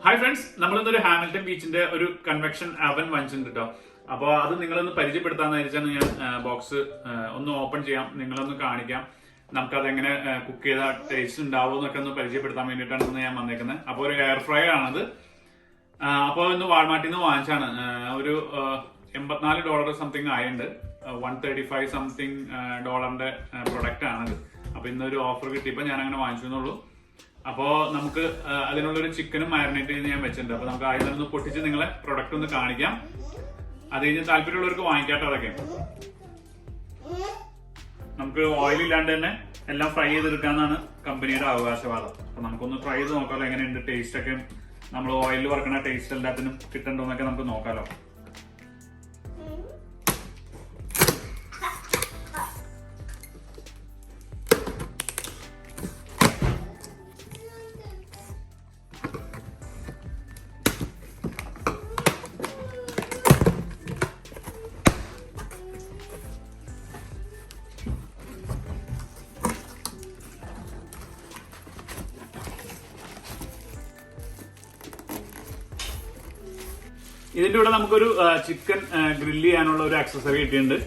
Hi friends, നമ്മളിന്നൊരു Hamilton ബീച്ചിന്റെ ഒരു convection അവൻ വാങ്ങിച്ചിട്ടുണ്ട് കേട്ടോ. അപ്പോൾ അത് നിങ്ങളൊന്ന് പരിചയപ്പെടുത്താന്ന് വെച്ചാൽ ഞാൻ ബോക്സ് ഒന്ന് ഓപ്പൺ ചെയ്യാം, നിങ്ങളൊന്ന് കാണിക്കാം. നമുക്കതെങ്ങനെ കുക്ക് ചെയ്താൽ ടേസ്റ്റ് ഉണ്ടാവും എന്നൊക്കെ ഒന്ന് പരിചയപ്പെടുത്താൻ വേണ്ടിയിട്ടാണ് ഞാൻ വന്നേക്കുന്നത്. അപ്പോൾ ഒരു എയർ ഫ്രയർ ആണത്. അപ്പോൾ ഇന്ന് വാൾമാർട്ടിൽ നിന്ന് വാങ്ങിച്ചാണ്. ഒരു $84 സംതിങ് ആയിട്ടുണ്ട്. 135 സംതിങ് ഡോളറിന്റെ പ്രൊഡക്റ്റ് ആണത്. അപ്പൊ ഇന്നൊരു ഓഫർ കിട്ടിയപ്പോൾ ഞാൻ അങ്ങനെ വാങ്ങിച്ചെന്നുള്ളൂ. അപ്പോ നമുക്ക് അതിനുള്ളൊരു ചിക്കനും മാരിനേറ്റ് ചെയ്ത് ഞാൻ വെച്ചിട്ടുണ്ട്. അപ്പൊ നമുക്ക് ആദ്യം ഒന്ന് പൊട്ടിച്ച് നിങ്ങളെ പ്രൊഡക്റ്റ് ഒന്ന് കാണിക്കാം. അത് കഴിഞ്ഞ് താല്പര്യമുള്ളവർക്ക് വാങ്ങിക്കാട്ടോ. അതൊക്കെ നമുക്ക് ഓയിൽ ഇല്ലാണ്ട് തന്നെ എല്ലാം ഫ്രൈ ചെയ്തെടുക്കാന്നാണ് കമ്പനിയുടെ അവകാശവാദം. അപ്പൊ നമുക്കൊന്ന് ട്രൈ ചെയ്ത് നോക്കാമല്ലോ എങ്ങനെയുണ്ട് ടേസ്റ്റ് ഒക്കെ. നമ്മൾ ഓയിലിൽ വറക്കുന്ന ടേസ്റ്റ് എല്ലാത്തിനും കിട്ടണ്ടോ എന്നൊക്കെ നമുക്ക് നോക്കാലോ. ഇതിന്റെ കൂടെ നമുക്കൊരു ചിക്കൻ ഗ്രില്ല് ചെയ്യാനുള്ള ഒരു ആക്സസറി കിട്ടിയിട്ടുണ്ട്.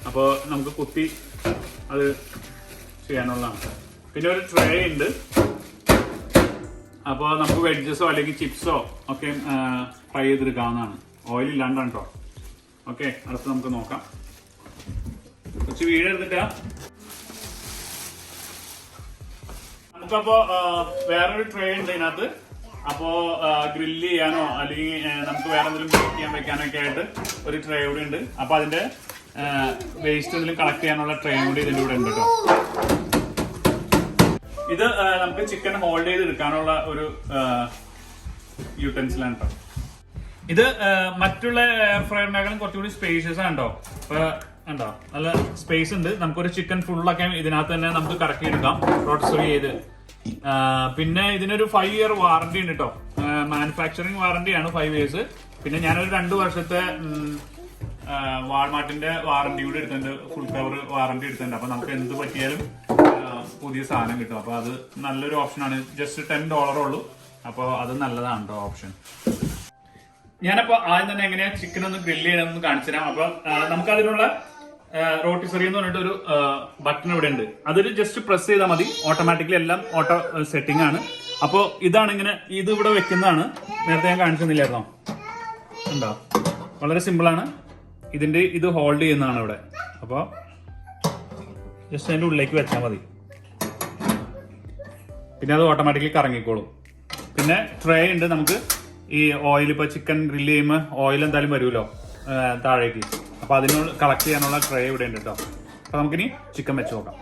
അപ്പോൾ നമുക്ക് കുത്തി അത് ചെയ്യാനുള്ളതാണ്. പിന്നെ ഒരു ട്രേ ഉണ്ട്. അപ്പോൾ നമുക്ക് വെഡ്ജസോ അല്ലെങ്കിൽ ചിപ്സോ ഒക്കെ ഫ്രൈ ചെയ്തെടുക്കാവുന്നതാണ്. ഓയിൽ ഇല്ലാണ്ടാണ് കേട്ടോ. ഓക്കെ, അടുത്ത് നമുക്ക് നോക്കാം. കുറച്ച് വീട് എടുത്തിട്ടാ നമുക്കപ്പോ വേറൊരു ട്രേ ഉണ്ട് ഇതിനകത്ത്. അപ്പോ ഗ്രില്ല് ചെയ്യാനോ അല്ലെങ്കിൽ നമുക്ക് വേറെ എന്തെങ്കിലും ബേക്ക് ചെയ്യാൻ വെക്കാനൊക്കെ ആയിട്ട് ഒരു ട്രേ കൂടി ഉണ്ട്. അപ്പൊ അതിന്റെ വേസ്റ്റ് എന്തെങ്കിലും കളക്ട് ചെയ്യാനുള്ള ട്രേ കൂടി ഇതിന്റെ കൂടെ ഉണ്ട് കേട്ടോ. ഇത് നമുക്ക് ചിക്കൻ ഹോൾഡ് ചെയ്ത് എടുക്കാനുള്ള ഒരു യൂട്ടൻസിലാണ് കേട്ടോ. ഇത് മറ്റുള്ള എയർ ഫ്രയറിനേക്കാളും കുറച്ചുകൂടി സ്പേഷ്യസ് ആണ് കേട്ടോ. അപ്പൊ ഉണ്ടോ, നല്ല സ്പേസ് ഉണ്ട്. നമുക്കൊരു ചിക്കൻ ഫുള്ളൊക്കെ ഇതിനകത്ത് തന്നെ നമുക്ക് കറക്കി എടുക്കാം, റോട്ടിസറി ചെയ്ത്. പിന്നെ ഇതിനൊരു 5 year വാറന്റി ഉണ്ട് കേട്ടോ. മാനുഫാക്ചറിങ് വാറന്റിയാണ് 5 years. പിന്നെ ഞാനൊരു 2 വർഷത്തെ വാൾമാർട്ടിന്റെ വാറന്റി കൂടി എടുത്തിട്ടുണ്ട്, ഫുൾ കവർ വാറന്റി എടുത്തിട്ടുണ്ട്. അപ്പൊ നമുക്ക് എന്ത് പറ്റിയാലും പുതിയ സാധനം കിട്ടും. അപ്പൊ അത് നല്ലൊരു ഓപ്ഷനാണ്. ജസ്റ്റ് $10 ഉള്ളൂ. അപ്പൊ അത് നല്ലതാണ് കേട്ടോ ഓപ്ഷൻ. ഞാനപ്പോ ആദ്യം തന്നെ എങ്ങനെയാ ചിക്കൻ ഒന്ന് ഗ്രില്ല് ചെയ്യണമെന്ന് കാണിച്ചു തരാം. അപ്പൊ നമുക്കതിനുള്ള റോട്ടിസറി എന്ന് പറഞ്ഞിട്ട് ഒരു ബട്ടൺ ഇവിടെ ഉണ്ട്. അതൊരു ജസ്റ്റ് പ്രസ് ചെയ്താൽ മതി. ഓട്ടോമാറ്റിക്കലി എല്ലാം ഓട്ടോ സെറ്റിംഗ് ആണ്. അപ്പോൾ ഇതാണ് ഇങ്ങനെ, ഇത് ഇവിടെ വെക്കുന്നതാണ്. നേരത്തെ ഞാൻ കാണിച്ചു തന്നില്ലായിരുന്നോ? ഉണ്ടോ, വളരെ സിമ്പിൾ ആണ്. ഇതിന്റെ ഇത് ഹോൾഡ് ചെയ്യുന്നതാണ് ഇവിടെ. അപ്പോൾ ജസ്റ്റ് അതിന്റെ ഉള്ളിലേക്ക് വെച്ചാൽ മതി. പിന്നെ അത് ഓട്ടോമാറ്റിക്കലി കറങ്ങിക്കോളും. പിന്നെ ട്രേ ഉണ്ട്. നമുക്ക് ഈ ഓയിൽ ഇപ്പൊ ചിക്കൻ ഗ്രില്ല് ചെയ്യുമ്പോൾ ഓയിൽ എന്തായാലും വരുമല്ലോ താഴേക്ക്. അപ്പൊ അതിനോട് കളക്ട് ചെയ്യാനുള്ള ട്രേ ഇവിടെ ഉണ്ട് കേട്ടോ. അപ്പൊ നമുക്കിനി ചിക്കൻ വെച്ച് നോക്കാം.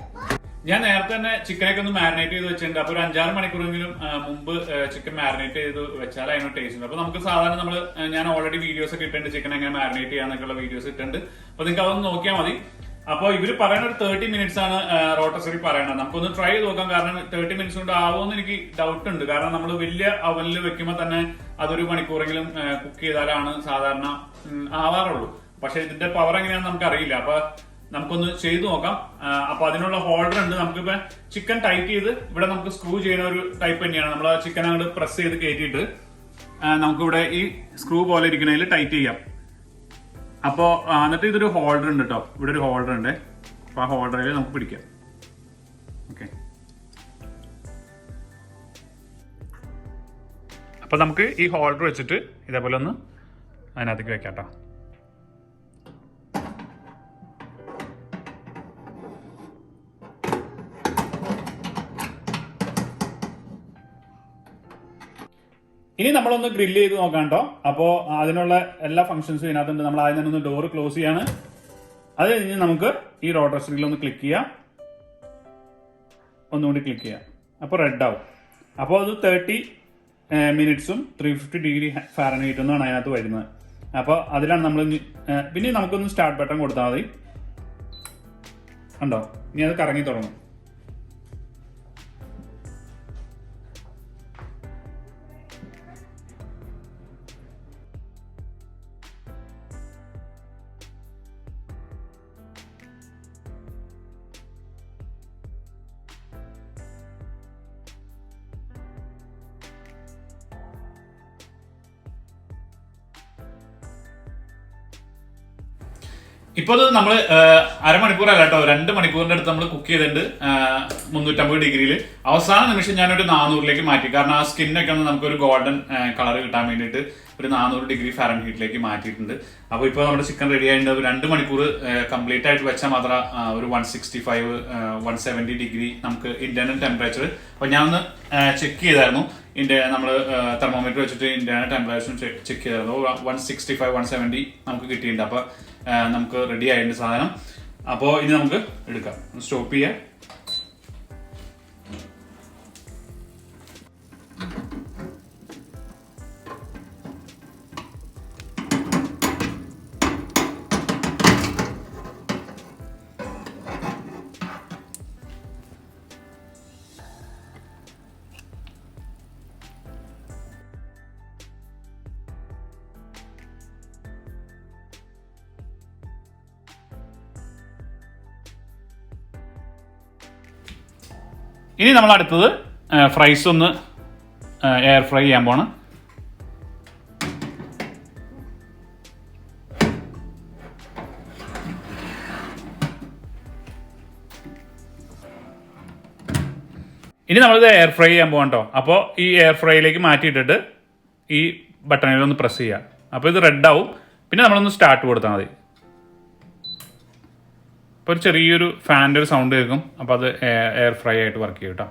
ഞാൻ നേരത്തെ തന്നെ ചിക്കനൊക്കെ ഒന്ന് മാരിനേറ്റ് ചെയ്ത് വെച്ചിട്ടുണ്ട്. അപ്പൊ ഒരു 5-6 മണിക്കൂറെങ്കിലും മുമ്പ് ചിക്കൻ മാരിനേറ്റ് ചെയ്ത് വെച്ചാൽ അതിന് ടേസ്റ്റ് ഉണ്ട്. അപ്പൊ നമുക്ക് സാധാരണ ഞാൻ ഓൾറെഡി വീഡിയോസ് ഒക്കെ ഇട്ടിട്ടുണ്ട്, ചിക്കൻ എങ്ങനെ മാരിനേറ്റ് ചെയ്യാന്നൊക്കെയുള്ള വീഡിയോസ് ഇട്ടിട്ടുണ്ട്. അപ്പൊ നിങ്ങൾക്ക് അതൊന്ന് നോക്കിയാൽ മതി. അപ്പോൾ ഇവര് പറയുന്ന ഒരു 30 minutes ആണ് റോട്ടസറി പറയണത്. നമുക്കൊന്ന് ട്രൈ ചെയ്ത് നോക്കാം. കാരണം 30 minutes കൊണ്ട് ആവുമെന്ന് എനിക്ക് ഡൗട്ട് ഉണ്ട്. കാരണം നമ്മൾ വലിയ അവനിൽ വെക്കുമ്പോൾ തന്നെ അതൊരു മണിക്കൂറെങ്കിലും കുക്ക് ചെയ്താലാണ് സാധാരണ ആവാറുള്ളൂ. പക്ഷെ ഇതിന്റെ പവർ എങ്ങനെയാണെന്ന് നമുക്ക് അറിയില്ല. അപ്പൊ നമുക്കൊന്ന് ചെയ്തു നോക്കാം. അപ്പൊ അതിനുള്ള ഹോൾഡർ ഉണ്ട്. നമുക്കിപ്പോ ചിക്കൻ ടൈറ്റ് ചെയ്ത് ഇവിടെ നമുക്ക് സ്ക്രൂ ചെയ്യുന്ന ഒരു ടൈപ്പ് തന്നെയാണ്. നമ്മൾ ആ ചിക്കൻ അങ്ങോട്ട് പ്രസ് ചെയ്ത് കയറ്റിയിട്ട് നമുക്കിവിടെ ഈ സ്ക്രൂ പോലെ ഇരിക്കുന്നതിൽ ടൈറ്റ് ചെയ്യാം. അപ്പോ എന്നിട്ട് ഇതൊരു ഹോൾഡർ ഉണ്ട് കേട്ടോ. ഇവിടെ ഒരു ഹോൾഡർ ഉണ്ട്. അപ്പൊ ആ ഹോൾഡറിൽ നമുക്ക് പിടിക്കാം. ഓക്കെ, അപ്പൊ നമുക്ക് ഈ ഹോൾഡർ വെച്ചിട്ട് ഇതേപോലെ ഒന്ന് അതിനകത്തേക്ക് വെക്കാം കേട്ടോ. ഇനി നമ്മളൊന്ന് ഗ്രില്ല് ചെയ്ത് നോക്കാം കേട്ടോ. അപ്പോൾ അതിനുള്ള എല്ലാ ഫംഗ്ഷൻസും ഇതിനകത്തുണ്ട്. നമ്മൾ ആദ്യം തന്നെ ഒന്ന് ഡോർ ക്ലോസ് ചെയ്യാണ്. അത് കഴിഞ്ഞ് നമുക്ക് ഈ റോട്ടറിയിൽ ഒന്ന് ക്ലിക്ക് ചെയ്യാം. ഒന്നുകൂടി ക്ലിക്ക് ചെയ്യാം. അപ്പോൾ റെഡ് ആവും. അപ്പോൾ അത് 30 minutes 350 degree ഫാരൻഹീറ്റ് എന്നാണ് അതിനകത്ത് വരുന്നത്. അപ്പോൾ അതിലാണ് നമ്മൾ പിന്നെ നമുക്കൊന്ന് സ്റ്റാർട്ട് ബട്ടൺ കൊടുത്താൽ മതി. കണ്ടോ, ഇനി അത് കറങ്ങി തുടങ്ങും. ഇപ്പോൾ നമ്മൾ അരമണിക്കൂറല്ല കേട്ടോ, 2 മണിക്കൂറിന്റെ അടുത്ത് നമ്മൾ കുക്ക് ചെയ്തിട്ടുണ്ട് 350 ഡിഗ്രിയിൽ. അവസാന നിമിഷം ഞാനൊരു 400ലേക്ക് മാറ്റി. കാരണം ആ സ്കിന്നൊക്കെ ഒന്ന് നമുക്കൊരു ഗോൾഡൻ കളർ കിട്ടാൻ വേണ്ടിയിട്ട് ഒരു 400 ഡിഗ്രി ഫാരൻഹീറ്റിലേക്ക് മാറ്റിയിട്ടുണ്ട്. അപ്പോൾ ഇപ്പോൾ നമ്മുടെ ചിക്കൻ റെഡി ആയിട്ടുണ്ട്. 2 മണിക്കൂർ കംപ്ലീറ്റ് ആയിട്ട് വെച്ചാൽ മാത്രം ഒരു 165 170 ഡിഗ്രി നമുക്ക് ഇന്റേണൽ ടെമ്പറേച്ചർ. അപ്പോൾ ഞാൻ ഒന്ന് ചെക്ക് ചെയ്തായിരുന്നു, നമ്മൾ തെർമോമീറ്റർ വെച്ചിട്ട് ഇന്റേണൽ ടെമ്പറേച്ചർ ചെക്ക് ചെയ്തായിരുന്നു. 165 170 നമുക്ക് കിട്ടിയിട്ടുണ്ട്. അപ്പോൾ നമുക്ക് റെഡി ആയിട്ടുണ്ട് സാധനം. അപ്പോൾ ഇനി നമുക്ക് എടുക്കാം. സ്റ്റോപ്പ് ചെയ്യാം. ഇനി നമ്മൾ അടുത്തത് ഫ്രൈസ് ഒന്ന് എയർ ഫ്രൈ ചെയ്യാൻ പോണം. ഇനി നമ്മളിത് എയർ ഫ്രൈ ചെയ്യാൻ പോകാം കേട്ടോ. അപ്പോൾ ഈ എയർ ഫ്രൈയിലേക്ക് മാറ്റിയിട്ടിട്ട് ഈ ബട്ടണിലൊന്ന് പ്രസ് ചെയ്യുക. അപ്പോൾ ഇത് റെഡ് ആവും. പിന്നെ നമ്മളൊന്ന് സ്റ്റാർട്ട് കൊടുത്താൽ മതി. അപ്പോൾ ഒരു ചെറിയൊരു ഫാനിൻ്റെ ഒരു സൗണ്ട് കേൾക്കും. അപ്പോൾ അത് എയർ ഫ്രൈ ആയിട്ട് വർക്ക് ചെയ്യും കേട്ടോ.